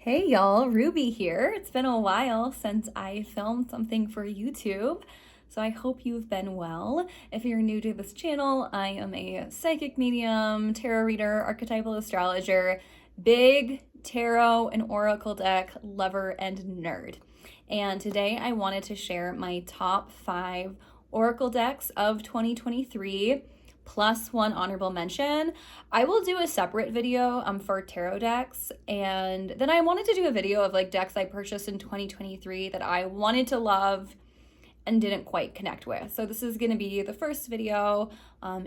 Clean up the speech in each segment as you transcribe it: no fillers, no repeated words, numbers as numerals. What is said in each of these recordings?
Hey y'all, Ruby here. It's been a while since I filmed something for YouTube, so I hope you've been well. If you're new to this channel, I am a psychic medium, tarot reader, archetypal astrologer, big tarot and oracle deck lover and nerd. And today I wanted to share my top 5 oracle decks of 2023 plus one honorable mention. I will do a separate video for tarot decks, and then I wanted to do a video of like decks I purchased in 2023 that I wanted to love and didn't quite connect with. So this is going to be the first video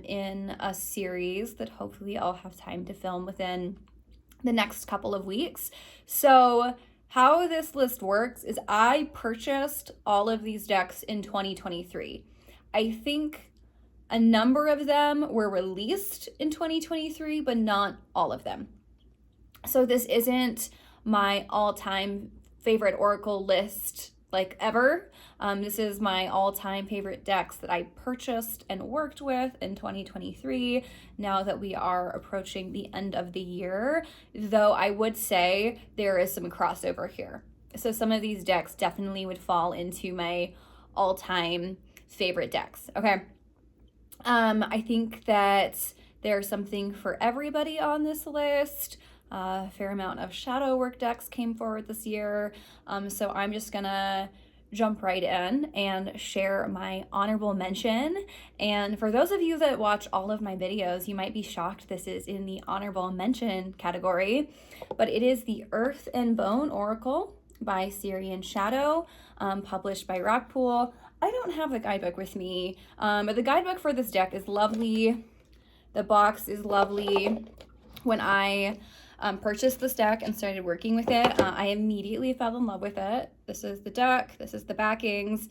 in a series that hopefully I'll have time to film within the next couple of weeks. So how this list works is I purchased all of these decks in 2023. I think a number of them were released in 2023, but not all of them. So this isn't my all-time favorite oracle list like ever. This is my all-time favorite decks that I purchased and worked with in 2023, now that we are approaching the end of the year, though I would say there is some crossover here. So some of these decks definitely would fall into my all-time favorite decks. Okay. I think that there's something for everybody on this list. A fair amount of shadow work decks came forward this year. So I'm just gonna jump right in and share my honorable mention. And for those of you that watch all of my videos, you might be shocked this is in the honorable mention category, but it is the Earth and Bone Oracle by Syrian Shadow, published by Rockpool. I don't have the guidebook with me, but the guidebook for this deck is lovely. The box is lovely. When I purchased this deck and started working with it, I immediately fell in love with it. This is the deck. This is the backings.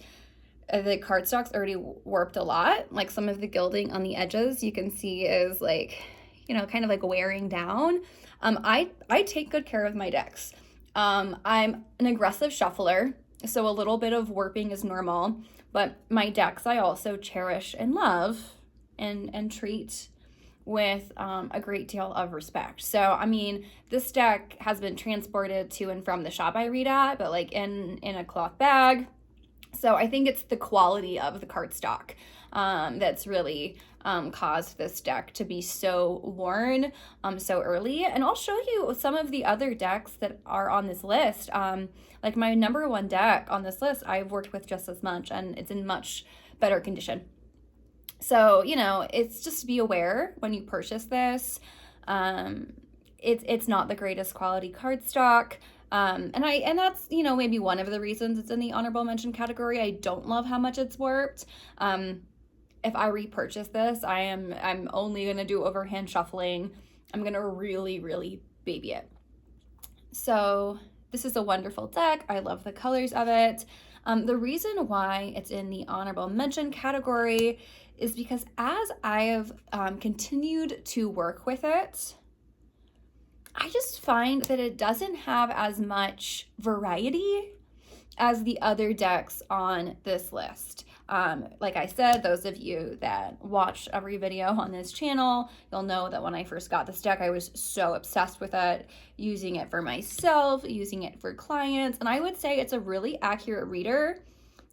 The cardstock's already warped a lot. Like some of the gilding on the edges you can see is like, kind of like wearing down. I take good care of my decks. I'm an aggressive shuffler, so a little bit of warping is normal. But my decks I also cherish and love and treat with a great deal of respect. So, I mean, this deck has been transported to and from the shop I read at, but like in a cloth bag. So I think it's the quality of the cardstock that's really caused this deck to be so worn so early. And I'll show you some of the other decks that are on this list. Like my number one deck on this list, I've worked with just as much, and it's in much better condition. So, it's just be aware when you purchase this. It's not the greatest quality cardstock. And that's, maybe one of the reasons it's in the honorable mention category. I don't love how much it's warped. If I repurchase this, I'm only going to do overhand shuffling. I'm going to really, really baby it. So this is a wonderful deck. I love the colors of it. The reason why it's in the honorable mention category is because as I have continued to work with it, I just find that it doesn't have as much variety as the other decks on this list. Like I said, those of you that watch every video on this channel, you'll know that when I first got this deck, I was so obsessed with it, using it for myself, using it for clients, and I would say it's a really accurate reader,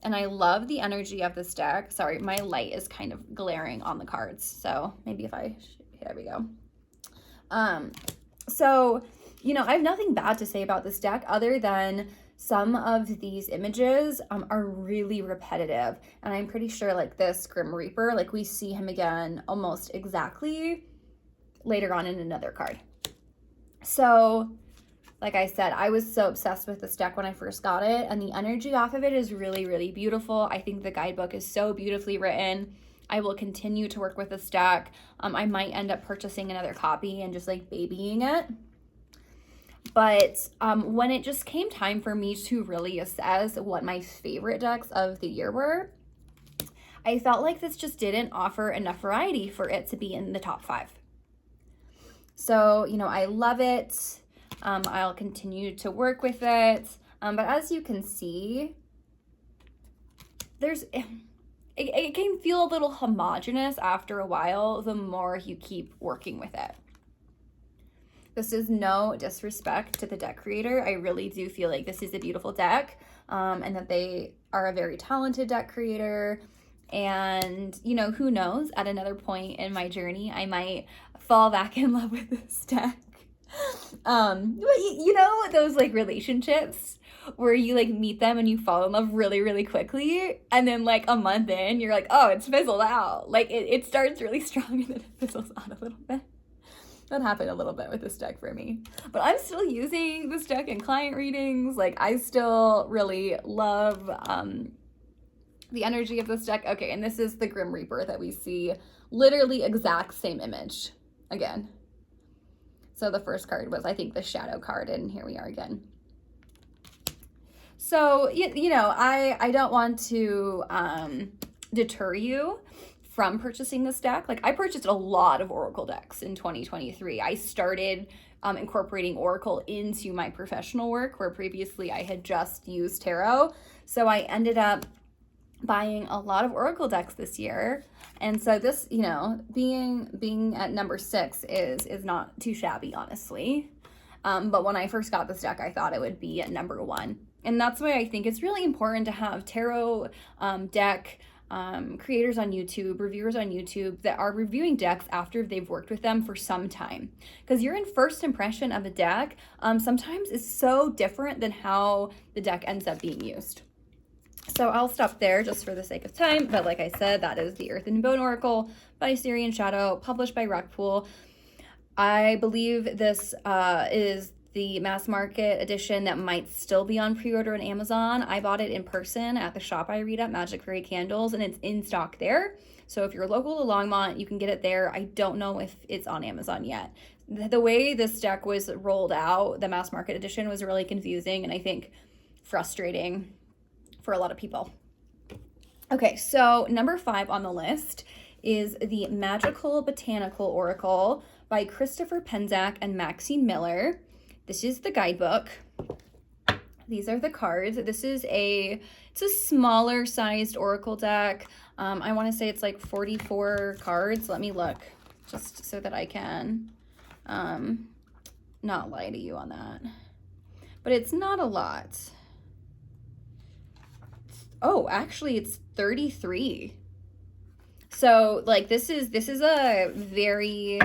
and I love the energy of this deck. Sorry, my light is kind of glaring on the cards, so maybe if there we go. So, I have nothing bad to say about this deck other than some of these images are really repetitive. And I'm pretty sure like this Grim Reaper, like we see him again almost exactly later on in another card. So, like I said, I was so obsessed with this deck when I first got it, and the energy off of it is really, really beautiful. I think the guidebook is so beautifully written. I will continue to work with this deck. I might end up purchasing another copy and just like babying it. But when it just came time for me to really assess what my favorite decks of the year were, I felt like this just didn't offer enough variety for it to be in the top 5. So, I love it. I'll continue to work with it. But as you can see, it can feel a little homogenous after a while the more you keep working with it. This is no disrespect to the deck creator. I really do feel like this is a beautiful deck, and that they are a very talented deck creator. And, you know, who knows, at another point in my journey, I might fall back in love with this deck. But you know, those like relationships where you like meet them and you fall in love really, really quickly. And then like a month in, you're like, oh, it's fizzled out. Like it starts really strong and then it fizzles out a little bit. That happened a little bit with this deck for me. But I'm still using this deck in client readings. Like I still really love the energy of this deck. Okay, and this is the Grim Reaper that we see, literally exact same image again. So the first card was, I think, the shadow card, and here we are again. So, you know, I don't want to deter you from purchasing this deck. Like, I purchased a lot of Oracle decks in 2023. I started incorporating Oracle into my professional work, where previously I had just used tarot. So I ended up buying a lot of Oracle decks this year. And so this, you know, being at number 6 is not too shabby, honestly. But when I first got this deck, I thought it would be at number 1. And that's why I think it's really important to have tarot deck creators on YouTube, reviewers on YouTube that are reviewing decks after they've worked with them for some time. Because your first impression of a deck sometimes is so different than how the deck ends up being used. So I'll stop there just for the sake of time. But like I said, that is the Earth and Bone Oracle by Syrian Shadow, published by Rockpool. I believe this is the mass market edition that might still be on pre-order on Amazon. I bought it in person at the shop I read at, Magic Fairy Candles, and it's in stock there. So if you're local to Longmont, you can get it there. I don't know if it's on Amazon yet. The way this deck was rolled out, the mass market edition, was really confusing and I think frustrating for a lot of people. Okay, so number 5 on the list is the Magical Botanical Oracle by Christopher Penczak and Maxine Miller. This is the guidebook. These are the cards. This is it's a smaller sized Oracle deck. I want to say it's like 44 cards. Let me look just so that I can not lie to you on that. But it's not a lot. Oh, actually it's 33. So like this is a very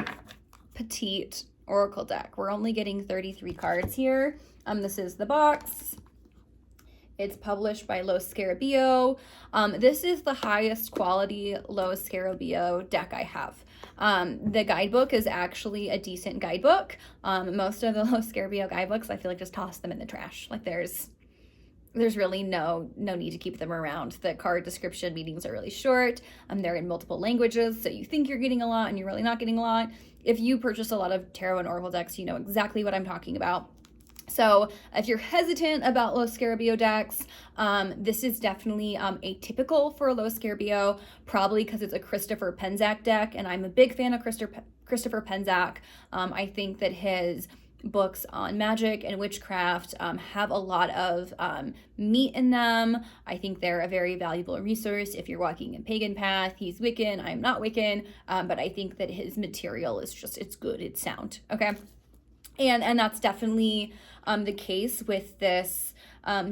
petite Oracle deck. We're only getting 33 cards here. This is the box. It's published by Los Scarabeo. This is the highest quality Los Scarabeo deck I have. The guidebook is actually a decent guidebook. Most of the Los Scarabeo guidebooks, I feel like just toss them in the trash. Like there's really no need to keep them around. The card description meetings are really short. They're in multiple languages, so you think you're getting a lot and you're really not getting a lot. If you purchase a lot of tarot and oracle decks, you know exactly what I'm talking about. So if you're hesitant about Los Scarabeo decks, this is definitely atypical for Los Scarabeo, probably because it's a Christopher Penczak deck, and I'm a big fan of Christopher Penczak. I think that his books on magic and witchcraft have a lot of meat in them. I think they're a very valuable resource if you're walking a pagan path. He's Wiccan, I'm not Wiccan, but I think that his material is just, it's good, it's sound, okay? And that's definitely the case with this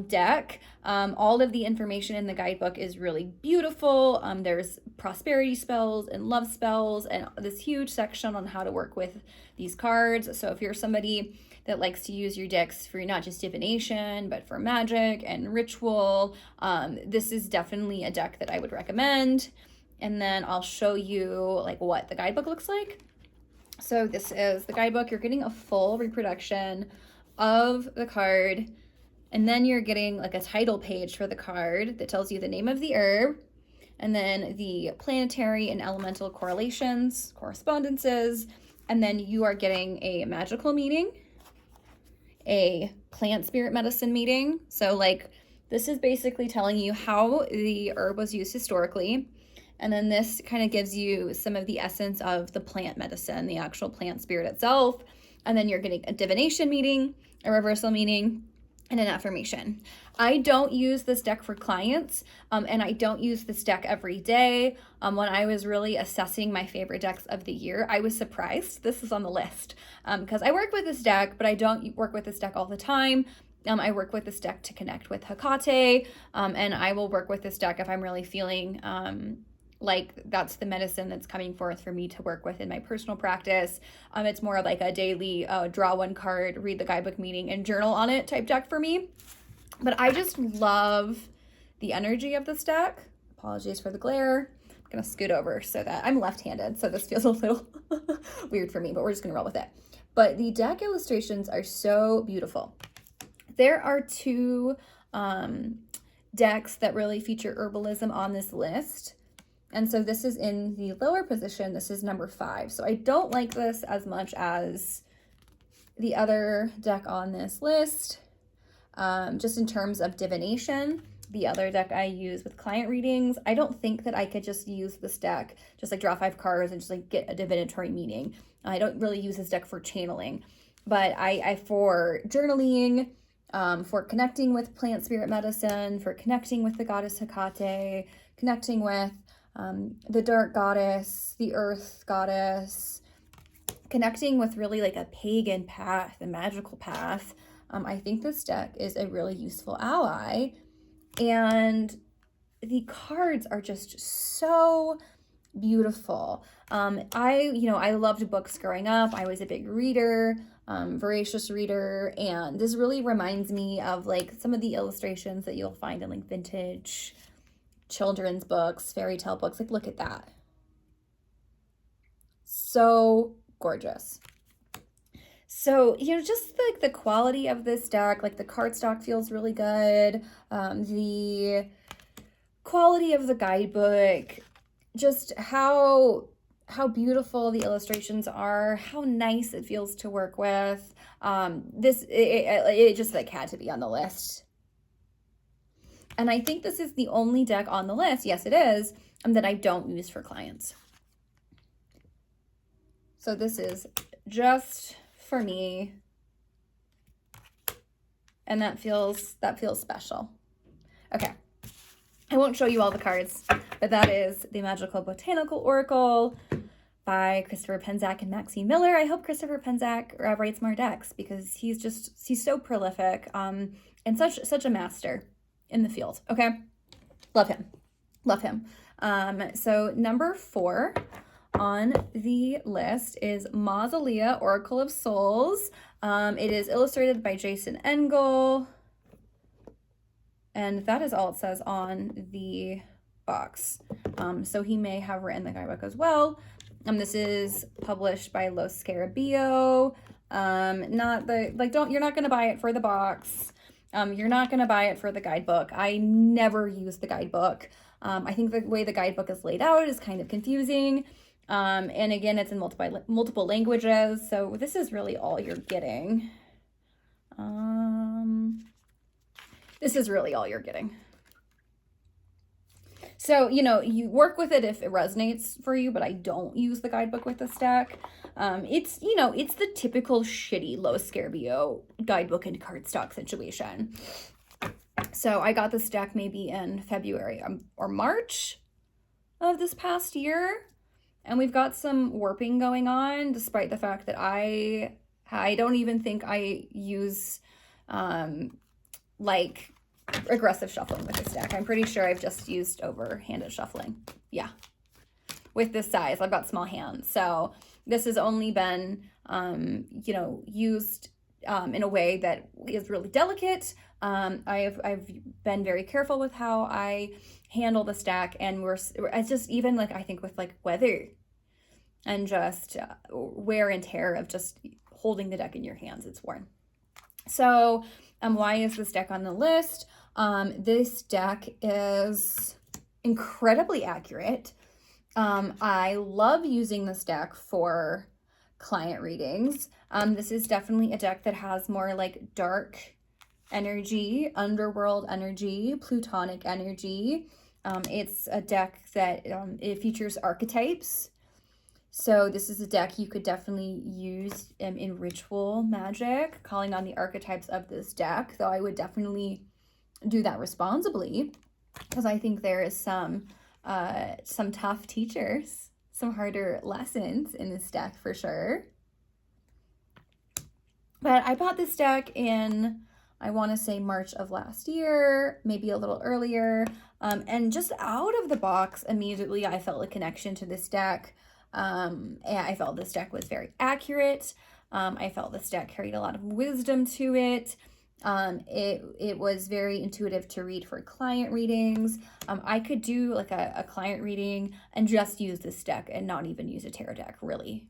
deck. All of the information in the guidebook is really beautiful. There's prosperity spells and love spells and this huge section on how to work with these cards. So if you're somebody that likes to use your decks for not just divination, but for magic and ritual, this is definitely a deck that I would recommend. And then I'll show you like what the guidebook looks like. So this is the guidebook. You're getting a full reproduction of the card, and then you're getting like a title page for the card that tells you the name of the herb, and then the planetary and elemental correspondences, and then you are getting a magical meaning, a plant spirit medicine meaning. So like this is basically telling you how the herb was used historically. And then this kind of gives you some of the essence of the plant medicine, the actual plant spirit itself. And then you're getting a divination meaning, a reversal meaning, and an affirmation. I don't use this deck for clients, and I don't use this deck every day. When I was really assessing my favorite decks of the year, I was surprised this is on the list, because I work with this deck, but I don't work with this deck all the time. I work with this deck to connect with Hecate, and I will work with this deck if I'm really feeling like that's the medicine that's coming forth for me to work with in my personal practice. It's more like a daily draw one card, read the guidebook meaning, and journal on it type deck for me. But I just love the energy of this deck. Apologies for the glare. I'm gonna scoot over so that I'm left-handed, so this feels a little weird for me, but we're just gonna roll with it. But the deck illustrations are so beautiful. There are two decks that really feature herbalism on this list. And so this is in the lower position. This is number 5. So I don't like this as much as the other deck on this list. Just in terms of divination, the other deck I use with client readings, I don't think that I could just use this deck, just like draw 5 cards and just like get a divinatory meaning. I don't really use this deck for channeling, but I for journaling, for connecting with plant spirit medicine, for connecting with the goddess Hecate, connecting with the dark goddess, the earth goddess, connecting with really like a pagan path, a magical path. I think this deck is a really useful ally, and the cards are just so beautiful. I loved books growing up. I was a big reader, voracious reader, and this really reminds me of like some of the illustrations that you'll find in like vintage children's books, fairy tale books. Like, look at that. So gorgeous. So, just like the quality of this deck, like the cardstock feels really good. The quality of the guidebook, just how beautiful the illustrations are, how nice it feels to work with. It just like had to be on the list. And I think this is the only deck on the list, yes it is, that I don't use for clients. So this is just for me, and that feels special. Okay, I won't show you all the cards, but that is the Magical Botanical Oracle by Christopher Penczak and Maxine Miller. I hope Christopher Penczak writes more decks, because he's so prolific, and such a master in the field. Okay, love him. So number 4 on the list is Maelia, Oracle of Souls. It is illustrated by Jason Engel, and that is all it says on the box. So he may have written the guidebook as well. This is published by Los Scarabeo. You're not gonna buy it for the box. You're not going to buy it for the guidebook. I never use the guidebook. I think the way the guidebook is laid out is kind of confusing. And again, it's in multiple languages. So this is really all you're getting. This is really all you're getting. So, you work with it if it resonates for you, but I don't use the guidebook with this deck. It's the typical shitty Los Scarabeo guidebook and cardstock situation. So I got this deck maybe in February or March of this past year, and we've got some warping going on, despite the fact that I don't even think I use like aggressive shuffling with this deck. I'm pretty sure I've just used overhanded shuffling. Yeah, with this size, I've got small hands, so this has only been used in a way that is really delicate. I've been very careful with how I handle this deck, and it's just even like I think with like weather and just wear and tear of just holding the deck in your hands, it's worn. So why is this deck on the list? This deck is incredibly accurate. I love using this deck for client readings. This is definitely a deck that has more like dark energy, underworld energy, plutonic energy. It's a deck that it features archetypes. So this is a deck you could definitely use in ritual magic, calling on the archetypes of this deck, though I would definitely do that responsibly, because I think there is some tough teachers, some harder lessons in this deck for sure. But I bought this deck in, I want to say March of last year, maybe a little earlier. And just out of the box, immediately I felt a connection to this deck. And I felt this deck was very accurate. I felt this deck carried a lot of wisdom to it. It was very intuitive to read for client readings. I could do like a client reading and just use this deck and not even use a tarot deck, really.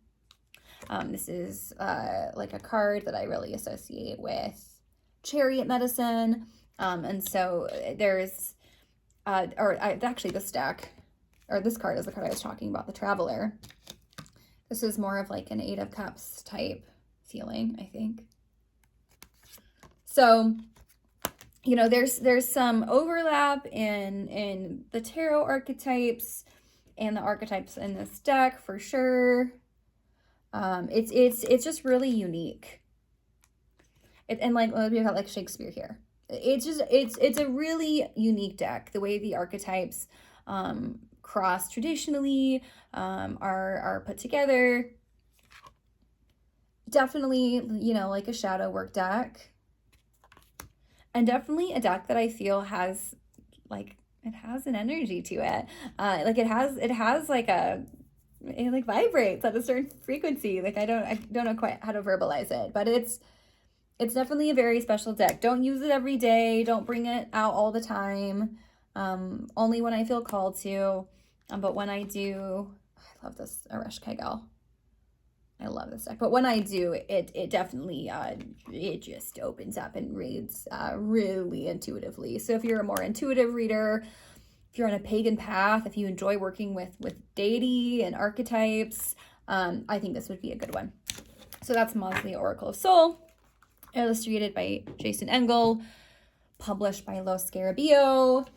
This is like a card that I really associate with chariot medicine. And so there's, actually this deck, or this card is the card I was talking about, the Traveler. This is more of like an Eight of Cups type feeling, I think. So, you know, there's some overlap in the tarot archetypes and the archetypes in this deck for sure. It's just really unique. And like, we've got like Shakespeare here. It's a really unique deck. The way the archetypes cross traditionally are put together. Definitely, you know, like a shadow work deck. And definitely a deck that I feel has like, it has an energy to it. Like it has like it like vibrates at a certain frequency. Like I don't know quite how to verbalize it, but it's definitely a very special deck. Don't use it every day. Don't bring it out all the time. Only when I feel called to. But when I do, I love this Aresh Kegel. I love this deck. But when I do, it definitely, it just opens up and reads really intuitively. So if you're a more intuitive reader, if you're on a pagan path, if you enjoy working with deity and archetypes, I think this would be a good one. So that's Maelia Oracle of Soul, illustrated by Jason Engel, published by Los Scarabeo.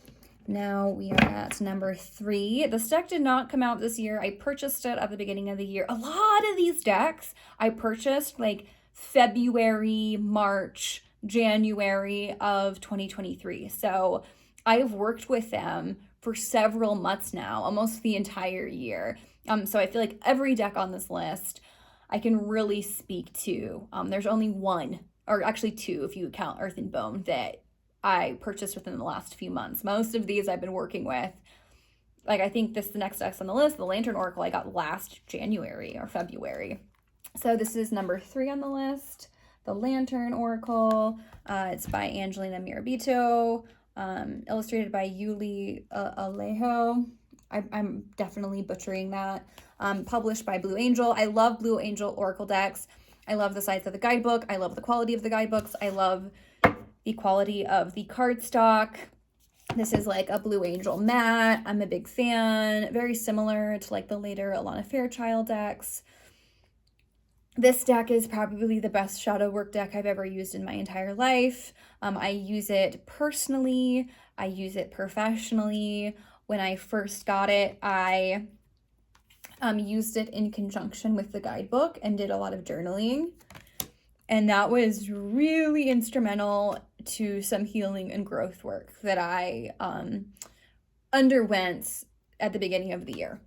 Now we are at number 3. This deck did not come out this year. I purchased it at the beginning of the year. A lot of these decks I purchased like February, March, January of 2023. So I've worked with them for several months now, almost the entire year. So I feel like every deck on this list I can really speak to. There's only one, or actually two if you count Earth and Bone, that I purchased within the last few months. Most of these I've been working with. Like I think the next deck's on the list, the Lantern Oracle, I got last January or February. So this is number 3 on the list, the Lantern Oracle. It's by Angelina Mirabito, illustrated by Yuli Alejo. I'm definitely butchering that. Published by Blue Angel. I love Blue Angel Oracle decks. I love the size of the guidebook. I love the quality of the guidebooks. I love the quality of the cardstock. This is like a Blue Angel matte. I'm a big fan. Very similar to like the later Alana Fairchild decks. This deck is probably the best shadow work deck I've ever used in my entire life. I use it personally. I use it professionally. When I first got it, I used it in conjunction with the guidebook and did a lot of journaling. And that was really instrumental to some healing and growth work that I underwent at the beginning of the year.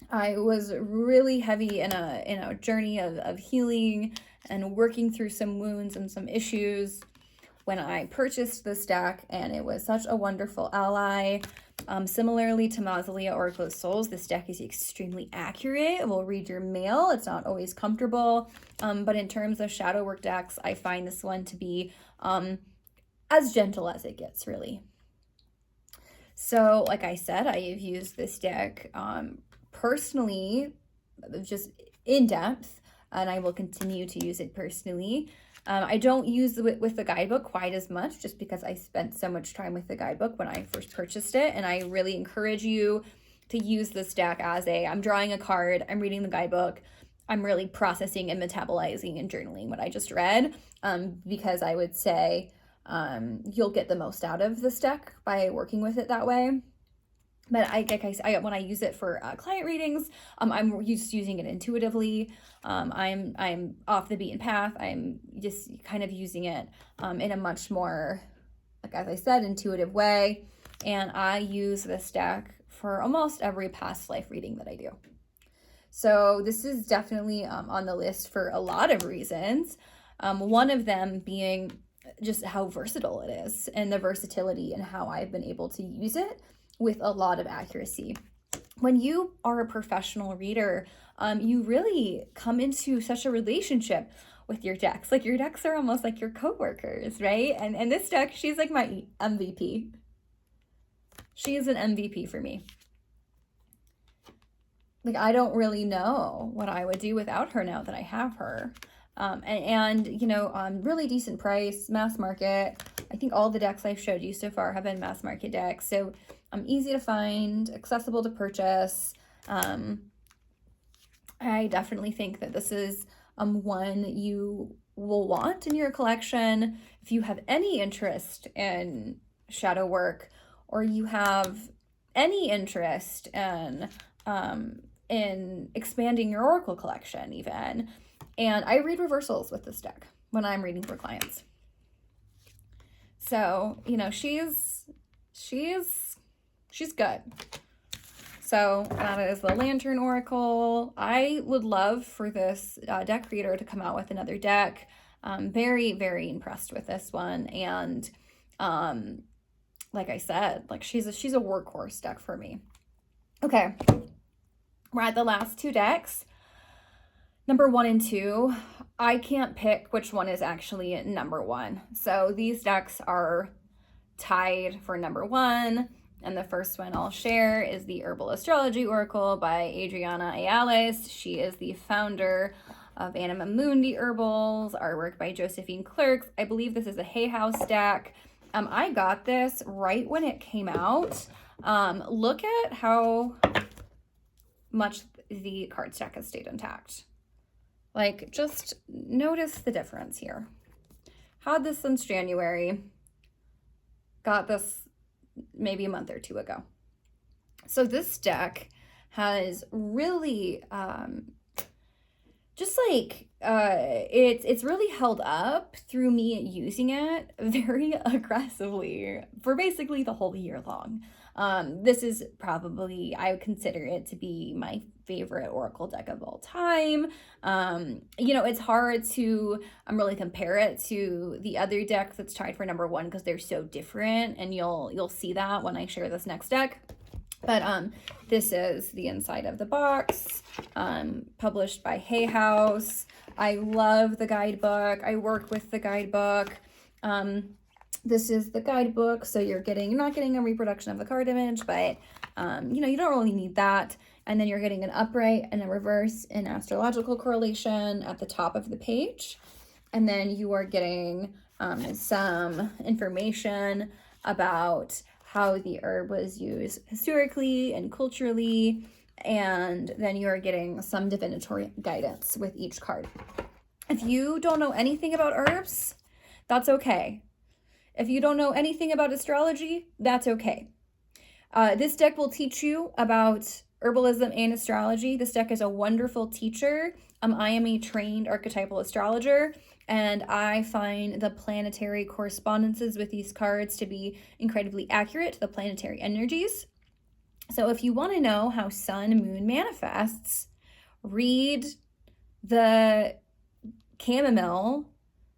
I was really heavy in a journey of healing and working through some wounds and some issues when I purchased this deck, and it was such a wonderful ally. Similarly to Maelia Oracle of Souls, this deck is extremely accurate. It will read your mail. It's not always comfortable, but in terms of shadow work decks, I find this one to be as gentle as it gets, really. So, like I said, I have used this deck personally, just in depth, and I will continue to use it personally. I don't use it with the guidebook quite as much, just because I spent so much time with the guidebook when I first purchased it, and I really encourage you to use this deck as I'm drawing a card, I'm reading the guidebook, I'm really processing and metabolizing and journaling what I just read, because I would say you'll get the most out of this deck by working with it that way. But when I use it for client readings, I'm just using it intuitively. I'm off the beaten path. I'm just kind of using it in a much more, like as I said, intuitive way. And I use this deck for almost every past life reading that I do. So this is definitely on the list for a lot of reasons. One of them being just how versatile it is, and the versatility and how I've been able to use it with a lot of accuracy. When you are a professional reader, you really come into such a relationship with your decks. Like your decks are almost like your coworkers, right? And this deck, she's like my MVP. She is an MVP for me. Like, I don't really know what I would do without her now that I have her. You know, really decent price, mass market. I think all the decks I've showed you so far have been mass market decks. So easy to find, accessible to purchase. I definitely think that this is one you will want in your collection. If you have any interest in shadow work, or you have any interest in expanding your oracle collection even. And I read reversals with this deck when I'm reading for clients. So, you know, she's good. So that is the Lantern Oracle. I would love for this deck creator to come out with another deck. Very, very impressed with this one. And like I said, like she's a workhorse deck for me. Okay, we're at the last two decks. Number 1 and 2. I can't pick which one is actually number 1. So these decks are tied for number 1. And the first one I'll share is the Herbal Astrology Oracle by Adriana Ayales. She is the founder of Anima Mundi Herbals, artwork by Josephine Clerks. I believe this is a Hay House deck. I got this right when it came out. Look at how much the card stack has stayed intact. Like, just notice the difference here. Had this since January. Got this maybe a month or two ago. So this deck has really it's really held up through me using it very aggressively for basically the whole year long. This is probably, I would consider it to be my favorite Oracle deck of all time. You know, it's hard to really compare it to the other deck that's tied for number 1 because they're so different, and you'll see that when I share this next deck. But this is the inside of the box, published by Hay House. I love the guidebook. I work with the guidebook. This is the guidebook, so you're not getting a reproduction of the card image, but you know, you don't really need that. And then you're getting an upright and a reverse in astrological correlation at the top of the page. And then you are getting some information about how the herb was used historically and culturally. And then you are getting some divinatory guidance with each card. If you don't know anything about herbs, that's okay. If you don't know anything about astrology, that's okay. This deck will teach you about herbalism and astrology. This deck is a wonderful teacher. I am a trained archetypal astrologer, and I find the planetary correspondences with these cards to be incredibly accurate to the planetary energies. So if you want to know how sun and moon manifests, read the chamomile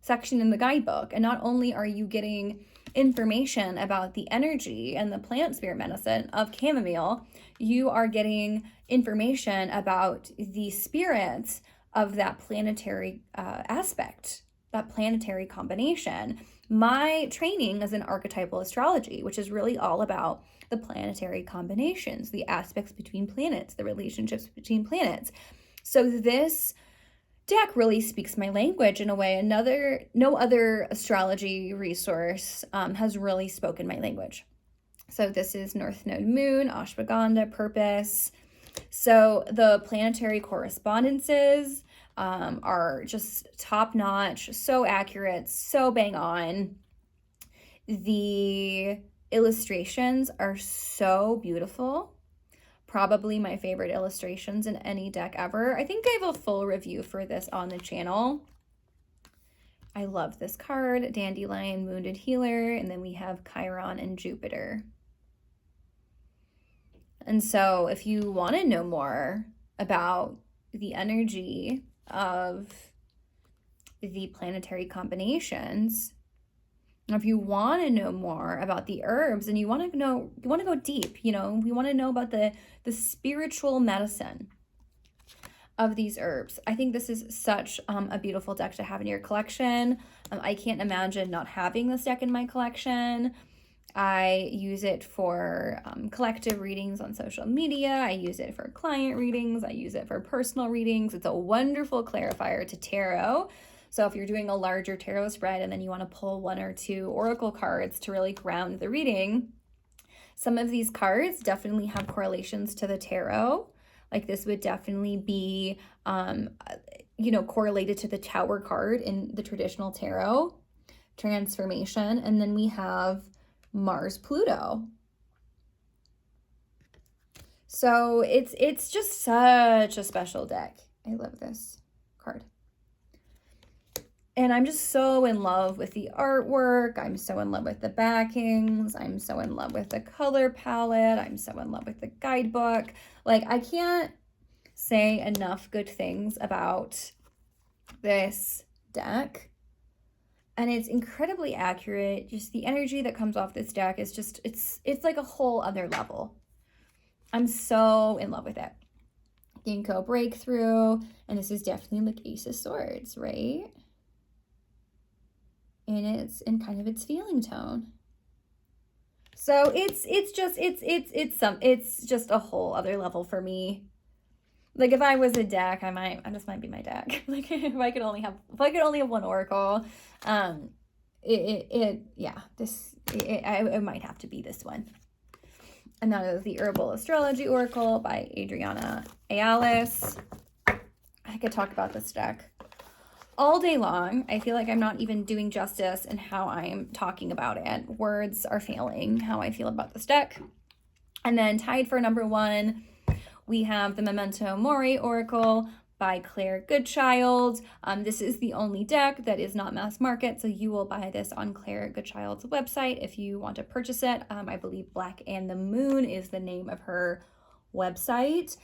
section in the guidebook. And not only are you getting information about the energy and the plant spirit medicine of chamomile, you are getting information about the spirits of that planetary aspect, that planetary combination. My training is in archetypal astrology, which is really all about the planetary combinations, the aspects between planets, the relationships between planets. So this deck really speaks my language in a way no other astrology resource has really spoken my language. So this is North Node Moon, Ashwagandha, Purpose. So the planetary correspondences are just top notch, so accurate, so bang on. The illustrations are so beautiful. Probably my favorite illustrations in any deck ever. I think I have a full review for this on the channel. I love this card, Dandelion, Wounded Healer, and then we have Chiron and Jupiter. And so if you want to know more about the energy of the planetary combinations, if you want to know more about the herbs and you want to go deep, you want to know about the spiritual medicine of these herbs, I think this is such a beautiful deck to have in your collection. I can't imagine not having this deck in my collection. I use it for collective readings on social media. I use it for client readings. I use it for personal readings. It's a wonderful clarifier to tarot. So if you're doing a larger tarot spread and then you want to pull 1 or 2 oracle cards to really ground the reading, some of these cards definitely have correlations to the tarot. Like this would definitely be, correlated to the Tower card in the traditional tarot transformation. And then we have Mars Pluto. So it's just such a special deck. I love this card. And I'm just so in love with the artwork. I'm so in love with the backings. I'm so in love with the color palette. I'm so in love with the guidebook. Like, I can't say enough good things about this deck. And it's incredibly accurate. Just the energy that comes off this deck is just, it's like a whole other level. I'm so in love with it. Ginkgo Breakthrough. And this is definitely like Ace of Swords, right? And it's in kind of its feeling tone. So it's just a whole other level for me. Like if I was a deck, this might be my deck. Like if I could only have one oracle, it might have to be this one. And that is the Herbal Astrology Oracle by Adriana Ayales. I could talk about this deck all day long. I feel like I'm not even doing justice in how I'm talking about it. Words are failing how I feel about this deck. And then tied for number 1, we have the Memento Mori Oracle by Claire Goodchild. This is the only deck that is not mass market, so you will buy this on Claire Goodchild's website if you want to purchase it. I believe Black and the Moon is the name of her website.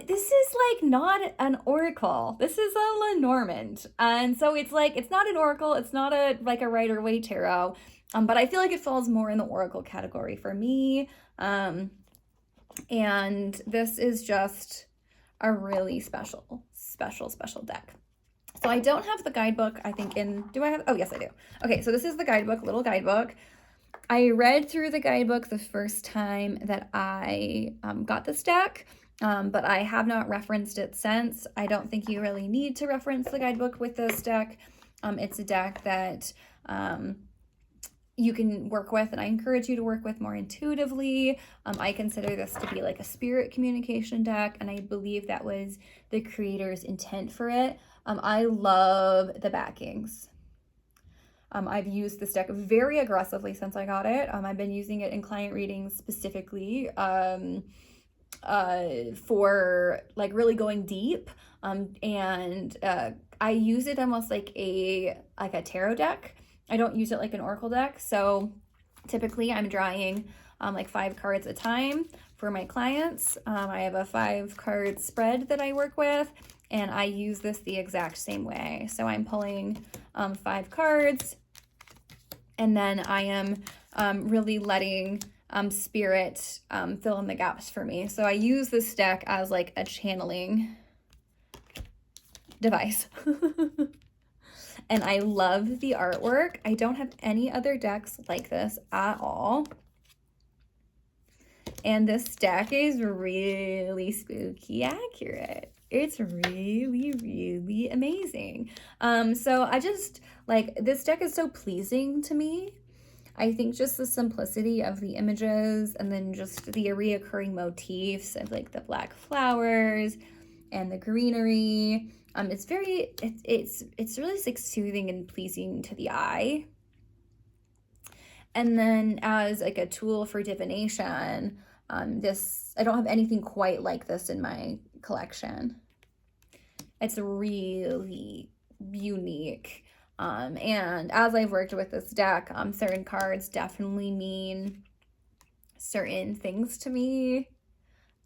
This is like not an oracle. This is a Lenormand. And so it's like, it's not an oracle. It's not a Rider-Waite tarot. But I feel like it falls more in the oracle category for me. And this is just a really special deck. So I don't have the guidebook, I think oh, yes, I do. Okay, so this is the guidebook, little guidebook. I read through the guidebook the first time that I got this deck. But I have not referenced it since. I don't think you really need to reference the guidebook with this deck. It's a deck that you can work with, and I encourage you to work with more intuitively. I consider this to be like a spirit communication deck, and I believe that was the creator's intent for it. I love the backings. I've used this deck very aggressively since I got it. I've been using it in client readings specifically. For like really going deep, and I use it almost like a tarot deck. I don't use it like an oracle deck. So typically I'm drawing like 5 cards at a time for my clients. I have a 5-card spread that I work with, and I use this the exact same way. So I'm pulling 5 cards, and then I am really letting spirit fill in the gaps for me. So I use this deck as like a channeling device. And I love the artwork. I don't have any other decks like this at all. And this deck is really spooky accurate. It's really, really amazing. So I just like, this deck is so pleasing to me. I think just the simplicity of the images, and then just the reoccurring motifs of like the black flowers and the greenery. It's really like soothing and pleasing to the eye. And then as like a tool for divination, I don't have anything quite like this in my collection. It's really unique. And as I've worked with this deck, certain cards definitely mean certain things to me,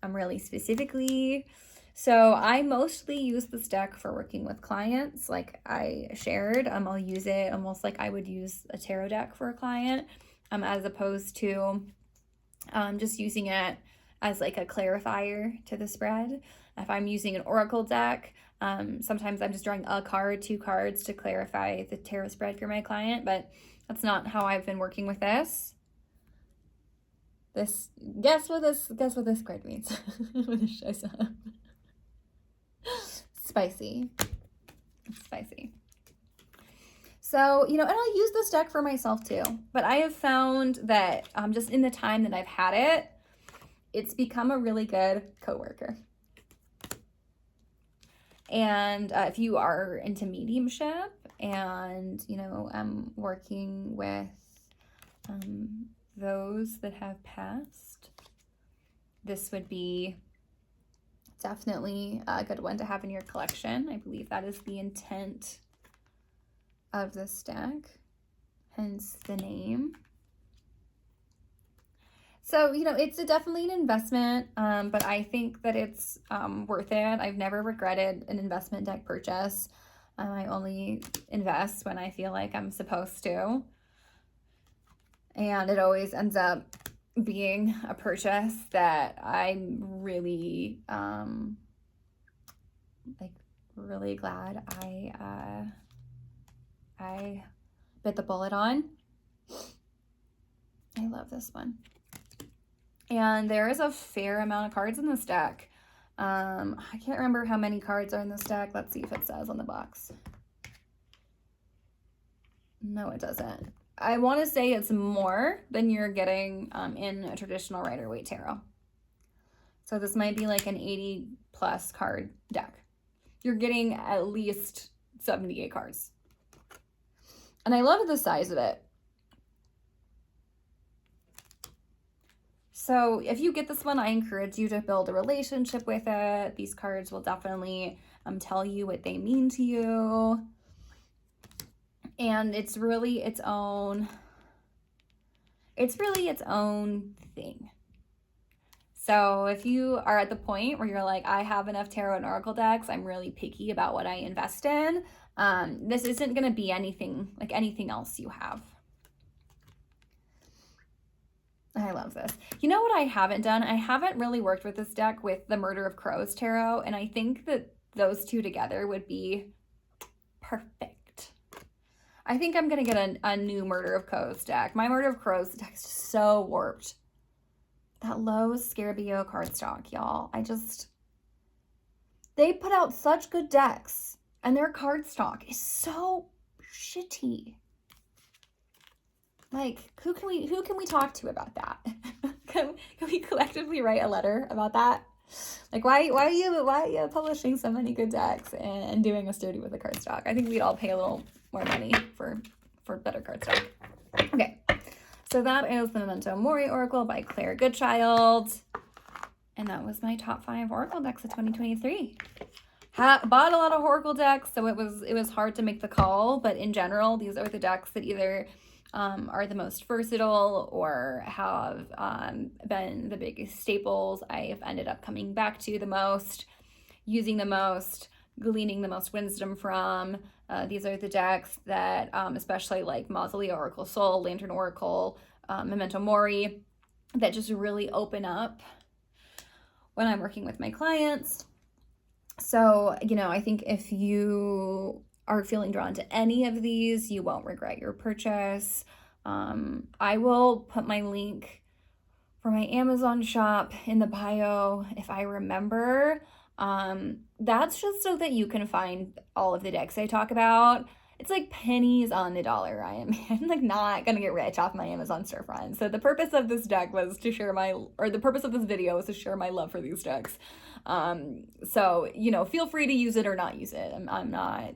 really specifically. So I mostly use this deck for working with clients, like I shared. I'll use it almost like I would use a tarot deck for a client, as opposed to just using it as like a clarifier to the spread. If I'm using an oracle deck, sometimes I'm just drawing a card, 2 cards to clarify the tarot spread for my client, but that's not how I've been working with this. Guess what this card means when it shows up. Spicy. It's spicy. So, and I'll use this deck for myself too, but I have found that just in the time that I've had it, it's become a really good coworker. And if you are into mediumship and, I'm working with those that have passed, this would be definitely a good one to have in your collection. I believe that is the intent of this deck, hence the name. So, it's definitely an investment, but I think that it's worth it. I've never regretted an investment deck purchase. I only invest when I feel like I'm supposed to. And it always ends up being a purchase that I'm really, really glad I bit the bullet on. I love this one. And there is a fair amount of cards in this deck. I can't remember how many cards are in this deck. Let's see if it says on the box. No, it doesn't. I want to say it's more than you're getting in a traditional Rider-Waite tarot. So this might be like an 80 plus card deck. You're getting at least 78 cards. And I love the size of it. So if you get this one, I encourage you to build a relationship with it. These cards will definitely tell you what they mean to you. And it's really its own thing. So if you are at the point where you're like, I have enough tarot and oracle decks, I'm really picky about what I invest in, this isn't going to be anything like anything else you have. I love this. You know what I haven't done? I haven't really worked with this deck with the Murder of Crows tarot, and I think that those two together would be perfect. I think I'm going to get a new Murder of Crows deck. My Murder of Crows deck is just so warped. That Lowe's Scarabeo cardstock, y'all. They put out such good decks, and their cardstock is so shitty. Like, who can we talk to about that? Can we collectively write a letter about that? Like, why are you publishing so many good decks and doing us dirty with the cardstock? I think we'd all pay a little more money for better cardstock. Okay, so that is the Memento Mory Oracle by Claire Goodchild, and that was my top 5 Oracle decks of 2023. Bought a lot of Oracle decks, so it was hard to make the call, but in general, these are the decks that either are the most versatile or have been the biggest staples I've ended up coming back to the most, using the most, gleaning the most wisdom from. These are the decks that, especially like Mausolea Oracle Soul, Lantern Oracle, Memento Mori, that just really open up when I'm working with my clients. So, I think if you are feeling drawn to any of these, you won't regret your purchase. I will put my link for my Amazon shop in the bio if I remember. That's just so that you can find all of the decks I talk about. It's like pennies on the dollar. I'm like not gonna get rich off my Amazon storefront. So the purpose of this deck was to share the purpose of this video was to share my love for these decks. So, feel free to use it or not use it. I'm not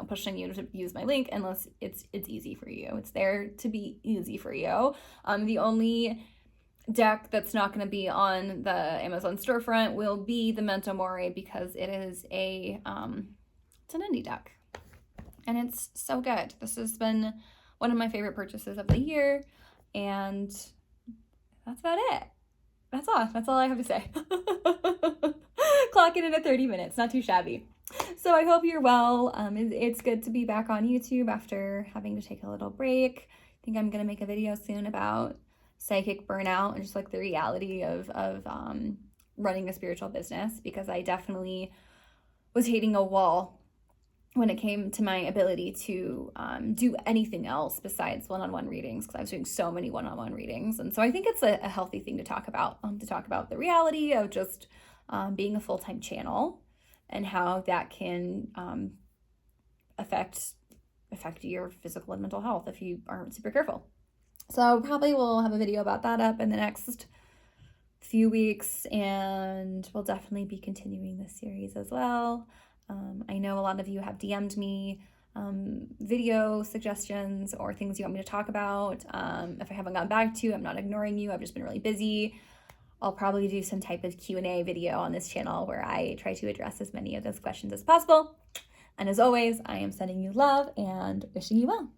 pushing you to use my link unless it's easy for you. It's there to be easy for you. The only deck that's not going to be on the Amazon storefront will be the Momento Mory, because it is it's an indie deck, and it's so good. This has been one of my favorite purchases of the year, and that's about it. That's all I have to say. Clocking in at 30 minutes, not too shabby. So I hope you're well. It's good to be back on YouTube after having to take a little break. I think I'm gonna make a video soon about psychic burnout and just like the reality of running a spiritual business, because I definitely was hitting a wall when it came to my ability to do anything else besides one-on-one readings, because I was doing so many one-on-one readings. And so I think it's a healthy thing to talk about the reality of just being a full-time channel and how that can affect your physical and mental health if you aren't super careful. So probably we'll have a video about that up in the next few weeks, and we'll definitely be continuing this series as well. I know a lot of you have DM'd me video suggestions or things you want me to talk about. If I haven't gotten back to you, I'm not ignoring you. I've just been really busy. I'll probably do some type of Q&A video on this channel where I try to address as many of those questions as possible. And as always, I am sending you love and wishing you well.